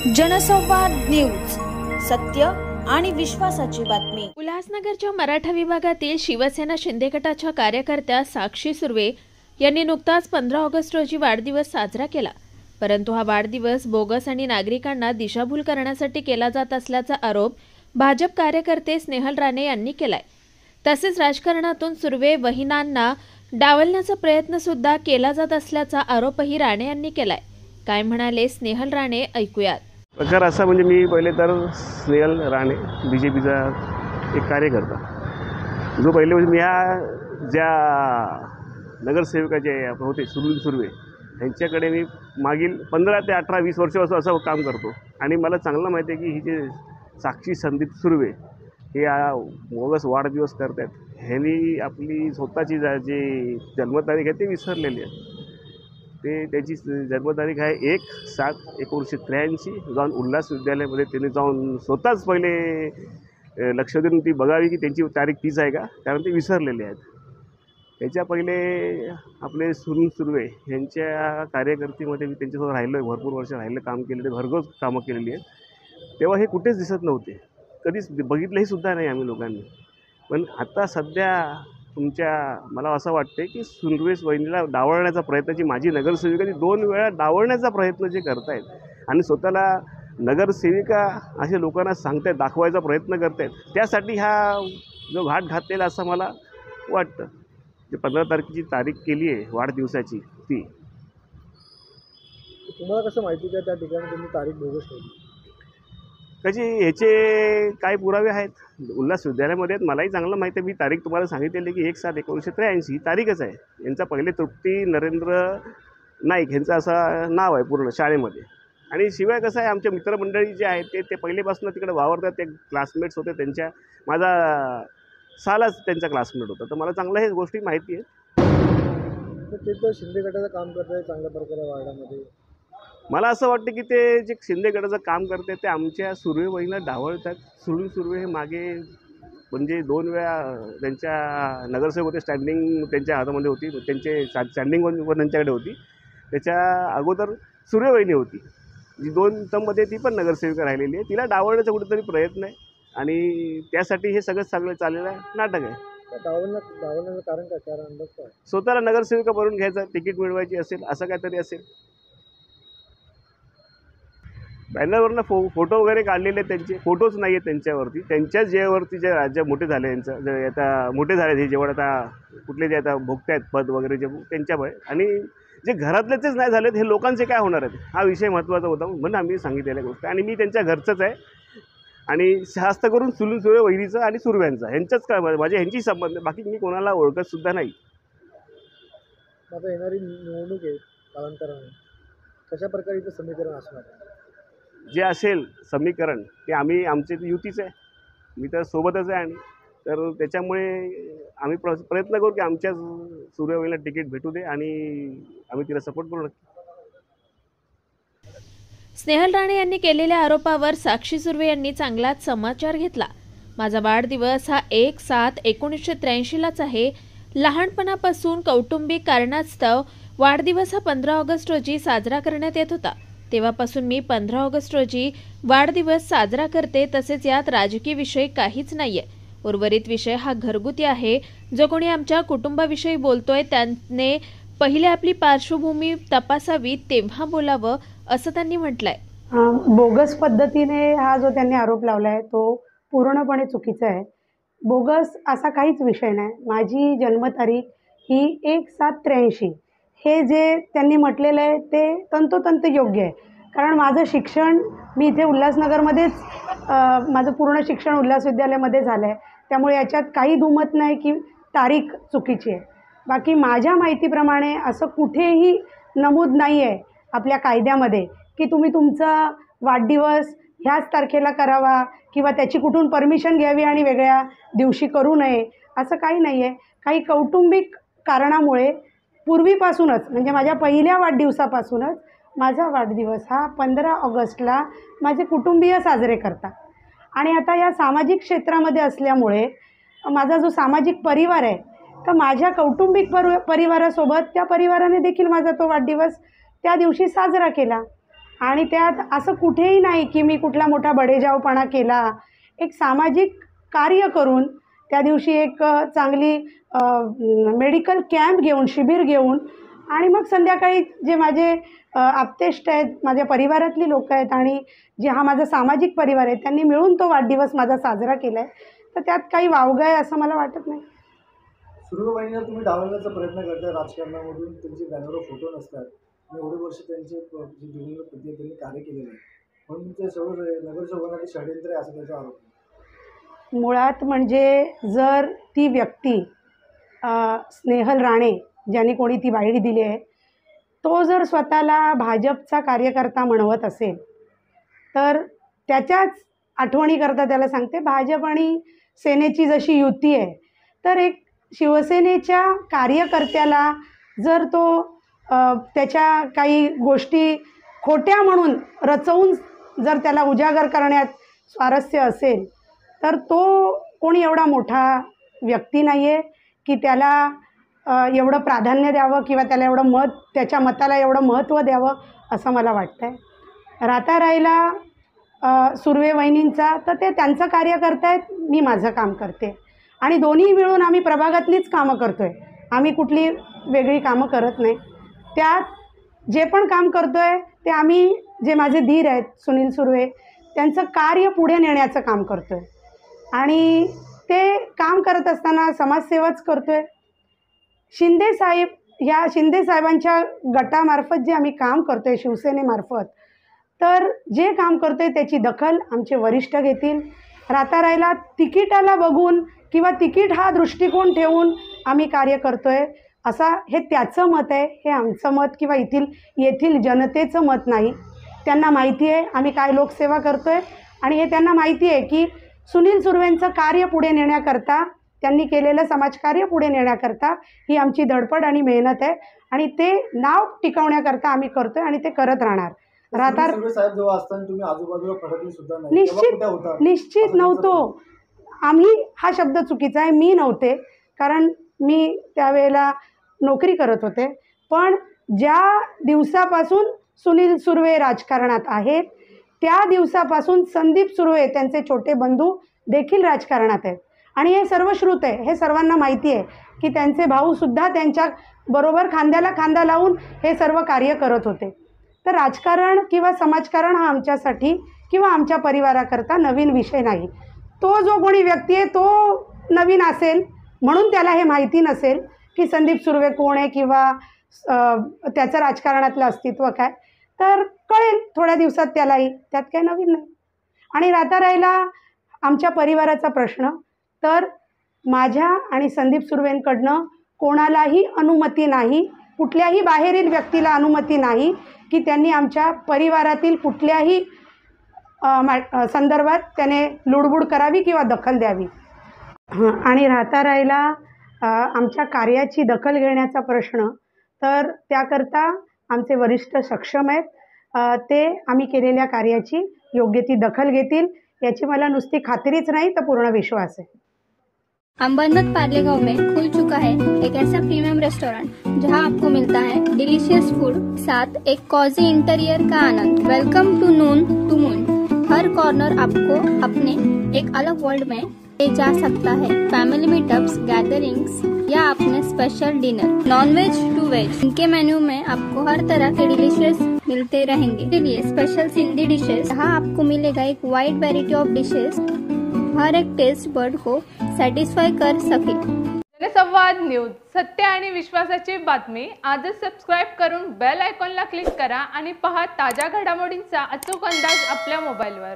जनसंवाद न्यूज, सत्य आणि विश्वासाची बातमी। उल्हासनगरच्या मराठा विभागातील शिवसेना शिंदे गटाच्या कार्यकर्त्या साक्षी सुर्वे यांनी नुकताच 15 ऑगस्ट रोजी वाढदिवस साजरा केला। परंतु हा वाढदिवस बोगस आणि नागरिकांना दिशाभूल करण्यासाठी केला जात असल्याचा आरोप भाजप कार्यकर्ते स्नेहल राणे यांनी केलाय। तसेच राजकारणातून सुर्वे वहिनांना डावलण्याचा प्रयत्न सुद्धा केला जात असल्याचा आरोपही राणे यांनी केलाय। काय म्हणाले स्नेहल राणे, ऐकूयात। प्रकार असा म्हणजे मी पहिले तर स्नेहल राणे बीजेपीचा एक कार्यकर्ता जो पहिले म्हणजे मी ज्या नगरसेवकाचे होते सुर्वे यांच्याकडे मी मागील 15 ते 18 20 वर्षापासून असं काम करतो आणि मला चांगलं माहिती आहे की ही जे साक्षी संदीप सुर्वे हे बोगस वाढदिवस करतात, ह्यांनी आपली स्वतःची जी जन्मतारीख आहे ती विसरलेली आहे। त्याची जन्मतारीख आहे 1/7/1983। जाऊन उल्हास विद्यालयामध्ये त्यांनी जाऊन स्वतःच पहिले लक्ष देऊन ती बघावी की त्यांची तारीख तीच आहे का, कारण ते विसरलेले आहेत। त्याच्या पहिले आपले सुर्वे यांच्या कार्यकर्तीमध्ये मी त्यांच्यासोबत राहिलो आहे, भरपूर वर्ष राहिलं, काम केलेले, भरघोस कामं केलेली आहेत। तेव्हा हे कुठेच दिसत नव्हते, कधीच बघितलंही सुद्धा नाही आम्ही लोकांनी। पण आता सध्या मला असं वाटते की सुर्वे वहिनीला डावळण्याचा प्रयत्न, जी माझी नगरसेविका ती 2 वेळा डावळण्याचा प्रयत्न जे करतायत आणि स्वतःला नगरसेविका असे लोकांना सांगतायत, दाखवायचा प्रयत्न करतायत, त्यासाठी हा जो घाट घातलेला असं मला वाटतं। जे 15 तारखेची तारीख केली आहे वाढदिवसाची, ती तुम्हाला कसं माहिती का त्या ठिकाणी त्यांनी तारीख बोगस ठेवली? कशी ह्याचे काय पुरावे आहेत उल्हास विद्यालयामध्ये आहेत, मलाही चांगलं माहिती आहे। मी तारीख तुम्हाला सांगितलेली की 1/7/1983 ही तारीखच आहे। यांचा पहिले तृप्ती नरेंद्र नाईक यांचं असं नाव आहे पूर्ण शाळेमध्ये। आणि शिवाय कसं आहे, आमच्या मित्रमंडळी जे आहेत ते पहिलेपासून तिकडे वावरतात, ते क्लासमेट्स होते त्यांच्या, माझा सालाच त्यांचा क्लासमेट होता, तर मला चांगलं हे गोष्टी माहिती आहे। ते तर शिंदे गटाचं काम करत आहे चांगल्या प्रकारे वार्डामध्ये। मला असं वाटतं की ते जे शिंदे गटाचं काम करते ते आमच्या सुर्वे वहिनीला डावळतात। सुर्वे हे मागे म्हणजे 2 वेळा त्यांच्या नगरसेवक होते, स्टँडिंग त्यांच्या हातामध्ये होती, त्यांचे स्टँडिंग पण त्यांच्याकडे होती। त्याच्या अगोदर सुर्वे वहिनी होती, जी 2 टर्ममध्ये ती पण नगरसेविका राहिलेली आहे। तिला डावळण्याचा कुठेतरी प्रयत्न आहे आणि त्यासाठी हे सगळं चाललेलं नाटक आहे। डावलण्याचं कारण काय, कारण अंदाज काय? स्वतःला नगरसेविका बनवून घ्यायचा, तिकीट मिळवायची असेल, असं काहीतरी असेल। बॅनरवरनं फोटो वगैरे काढलेले, त्यांचे फोटोच नाही आहेत त्यांच्यावरती। त्यांच्याच जेवरती जे राज्य मोठे झाले, यांचं जे आता मोठे झाले, हे जेवढं आता कुठले जे आता भोगत आहेत पद वगैरे जे त्यांच्यामुळे, आणि जे घरातलेच नाही झालेत हे लोकांचे काय होणार आहेत, हा विषय महत्त्वाचा होता म्हणून आम्ही सांगितलेल्या गोष्ट। आणि मी त्यांच्या घरचंच आहे आणि जास्त करून सुर्वे वहिनीचं आणि सुर्व्यांचा यांच्याच काय माझ्या ह्यांची संबंध, बाकी मी कोणाला ओळखत सुद्धा नाही। आता येणारी निवडणूक आहे कालांतराने, कशा प्रकारे इथं समीकरण असणार आहे? जे असेल समीकरण ते आमचे युतीच आहे, मी तर सोबतच आहे, आणि तर त्याच्यामुळे आम्ही प्रयत्न करू की आमच्या सुर्वे वहिनीला तिकीट भेटू दे आणि आम्ही तिला सपोर्ट करू। स्नेहल राणे यांनी केलेल्या आरोपावर साक्षी सुर्वे यांनी चांगलाच समाचार घेतला। माझा वाढदिवस हा 1/7/1983लाच आहे। लहानपणापासून कौटुंबिक कारणास्तव वाढदिवस हा 15 ऑगस्ट रोजी साजरा करण्यात येत होता। तेव्हापासून मी 15 ऑगस्ट रोजी वाढदिवस साजरा करते। तसेच यात राजकीय विषय काहीच नाहीये, उर्वरित विषय हा घरगुती आहे। जो कोणी आमच्या कुटुंबाविषयी बोलतोय त्याने पहिले आपली पार्श्वभूमी तपासावी तेव्हा बोलावं, असं त्यांनी म्हटलंय। बोगस पद्धतीने हा जो त्यांनी आरोप लावलाय तो पूर्णपणे चुकीचा आहे। बोगस असा काहीच विषय नाही। माझी जन्मतारीख ही 1/7/83 हे जे त्यांनी म्हटलेलं आहे ते तंतोतंत योग्य आहे, कारण माझं शिक्षण मी इथे उल्हासनगरमध्येच माझं पूर्ण शिक्षण उल्हास विद्यालयामध्ये झालं आहे, त्यामुळे याच्यात काही दुमत नाही की तारीख चुकीची आहे। बाकी माझ्या माहितीप्रमाणे असं कुठेही नमूद नाही आहे आपल्या कायद्यामध्ये की तुम्ही तुमचा वाढदिवस ह्याच तारखेला करावा किंवा त्याची कुठून परमिशन घ्यावी आणि वेगळ्या दिवशी करू नये, असं काही नाही आहे। काही कौटुंबिक कारणामुळे पूर्वीपासूनच म्हणजे माझ्या पहिल्या वाढदिवसापासूनच माझा वाढदिवस हा 15 ऑगस्टला माझे कुटुंबीय साजरे करतात। आणि आता या सामाजिक क्षेत्रामध्ये असल्यामुळे माझा जो सामाजिक परिवार आहे, तर माझ्या कौटुंबिक परिवारासोबत त्या परिवाराने देखील माझा तो वाढदिवस त्या दिवशी साजरा केला। आणि त्यात असं कुठेही नाही की मी कुठला मोठा बडेजावपणा केला. एक सामाजिक कार्य करून त्या दिवशी एक चांगली मेडिकल कॅम्प घेऊन, शिबिर घेऊन, आणि मग संध्याकाळी जे माझे आप्तेष्ट आहेत, माझ्या परिवारातली लोकं आहेत आणि जे हा माझा सामाजिक परिवार आहे, त्यांनी मिळून तो वाढदिवस माझा साजरा केला आहे. तर त्यात काही वावगं आहे असं मला वाटत नाही. सुर्वेवाहिनीला तुम्ही डावलण्याचा प्रयत्न करताय राजकारणामधून. त्यांचे बॅनरवर फोटो नसतात आणि एवढे वर्ष त्यांचे जे जीवनात त्यांनी कार्य केलेलं आहे, म्हणून ते सर्व नगरसेवकांना षडयंत्र आहे असं त्याचा आरोप आहे. मुळात म्हणजे जर ती व्यक्ती स्नेहल राणे ज्यांनी कोणी ती बाईट दिली आहे, तो जर स्वतःला भाजपचा कार्यकर्ता म्हणवत असेल तर त्याच्याच आठवणीकरता त्याला सांगते, भाजप आणि सेनेची जशी युती आहे, तर एक शिवसेनेच्या कार्यकर्त्याला जर तो त्याच्या काही गोष्टी खोट्या म्हणून रचवून जर त्याला उजागर करण्यात स्वारस्य असेल, तर तो कोणी एवढा मोठा व्यक्ती नाही आहे की त्याला एवढं प्राधान्य द्यावं किंवा त्याला एवढं त्याच्या मताला एवढं महत्त्व द्यावं असं मला वाटतं आहे. राहता राहिला सुर्वे वहिनींचा, तर ते त्यांचं कार्य करतायत, मी माझं काम करते आणि दोन्ही मिळून आम्ही प्रभागातलीच कामं करतो आहे. आम्ही कुठली वेगळी कामं करत नाही. त्यात जे पण काम करतो आहे ते आम्ही, जे माझे धीर आहेत सुनील सुर्वे, त्यांचं कार्य पुढे नेण्याचं काम करतो आहे आणि ते काम करत असताना समाजसेवाच करतो आहे. शिंदेसाहेब, ह्या शिंदेसाहेबांच्या गटामार्फत जे आम्ही काम करतो आहे शिवसेनेमार्फत, तर जे काम करतो आहे त्याची दखल आमचे वरिष्ठ घेतील. राहता राहिला तिकीटाला बघून किंवा तिकीट हा दृष्टिकोन ठेवून आम्ही कार्य करतो आहे असा, हे त्याचं मत आहे, हे आमचं मत किंवा येथील जनतेचं मत नाही. त्यांना माहिती आहे आम्ही काय लोकसेवा करतो आहे आणि हे त्यांना माहिती आहे की सुनील सुर्वेंचं कार्य पुढे नेण्याकरता, त्यांनी केलेलं समाजकार्य पुढे नेण्याकरता ही आमची धडपड आणि मेहनत आहे आणि ते नाव टिकवण्याकरता आम्ही करतो आहे आणि ते करत राहणार. साहेब जेव्हा असताना तुम्ही आजूबाजूला फडकली सुद्धा नाही, निश्चित नव्हतो आम्ही. हा शब्द चुकीचा आहे, मी नव्हते, कारण मी त्यावेळेला नोकरी करत होते. पण ज्या दिवसापासून सुनील सुर्वे राजकारणात आहेत त्या दिवसापासून संदीप सुर्वे, त्यांचे छोटे बंधू देखील राजकारणात आहेत आणि हे सर्व श्रुत आहे. हे सर्वांना माहिती आहे की त्यांचे भाऊसुद्धा त्यांच्या बरोबर खांद्याला खांदा लावून हे सर्व कार्य करत होते. तर राजकारण किंवा समाजकारण हा आमच्यासाठी किंवा आमच्या परिवाराकरता नवीन विषय नाही. तो जो कोणी व्यक्ती आहे तो नवीन असेल म्हणून त्याला हे माहिती नसेल की संदीप सुर्वे कोण आहे किंवा त्याचं राजकारणातलं अस्तित्व काय, तर कळेल थोड्या दिवसात त्यालाही, त्यात काही नवीन नाही. आणि राहता राहिला आमच्या परिवाराचा प्रश्न, तर माझ्या आणि संदीप सुर्वेंकडनं कोणालाही अनुमती नाही, कुठल्याही बाहेरील व्यक्तीला अनुमती नाही की त्यांनी आमच्या परिवारातील कुठल्याही संदर्भात त्याने लुडबुड करावी किंवा दखल द्यावी. आणि राहता राहिला आमच्या कार्याची दखल घेण्याचा प्रश्न, तर त्याकरता आमचे वरिष्ठ सक्षम आहेत. ते आम्ही केलेल्या कार्याची योग्य ती दखल घेतील याची मला नुसती खात्रीच नहीं तो पूर्ण विश्वास है। अंबरनाथ पार्लेगांव में खुल चुका है एक ऐसा प्रीमियम रेस्टोरेंट जहां आपको मिलता है डिलीशियस फूड साथ एक कॉजी इंटीरियर का आनंद। Welcome to noon to moon. हर कॉर्नर आपको अपने एक अलग वर्ल्ड में ले जा सकता है। फैमिली मीटअप्स, गैदरिंग्स या अपने special dinner, non veg to veg. इनके मेन्यू में आपको हर तरह के डिलीशियस मिलते रहेंगे। इसलिए स्पेशल सिंधी डिशेस, यहाँ आपको मिलेगा एक वाइड वैरायटी ऑफ डिशेस, हर एक टेस्ट बर्ड को सॅटिस्फाय कर सके। जनसंवाद न्यूज, सत्य आणि विश्वासाची बातमी। आजच सबस्क्राइब करून बेल आयकॉनला क्लिक करा आणि पहा ताज्या घडामोडींचा अचूक अंदाज आपल्या मोबाईलवर।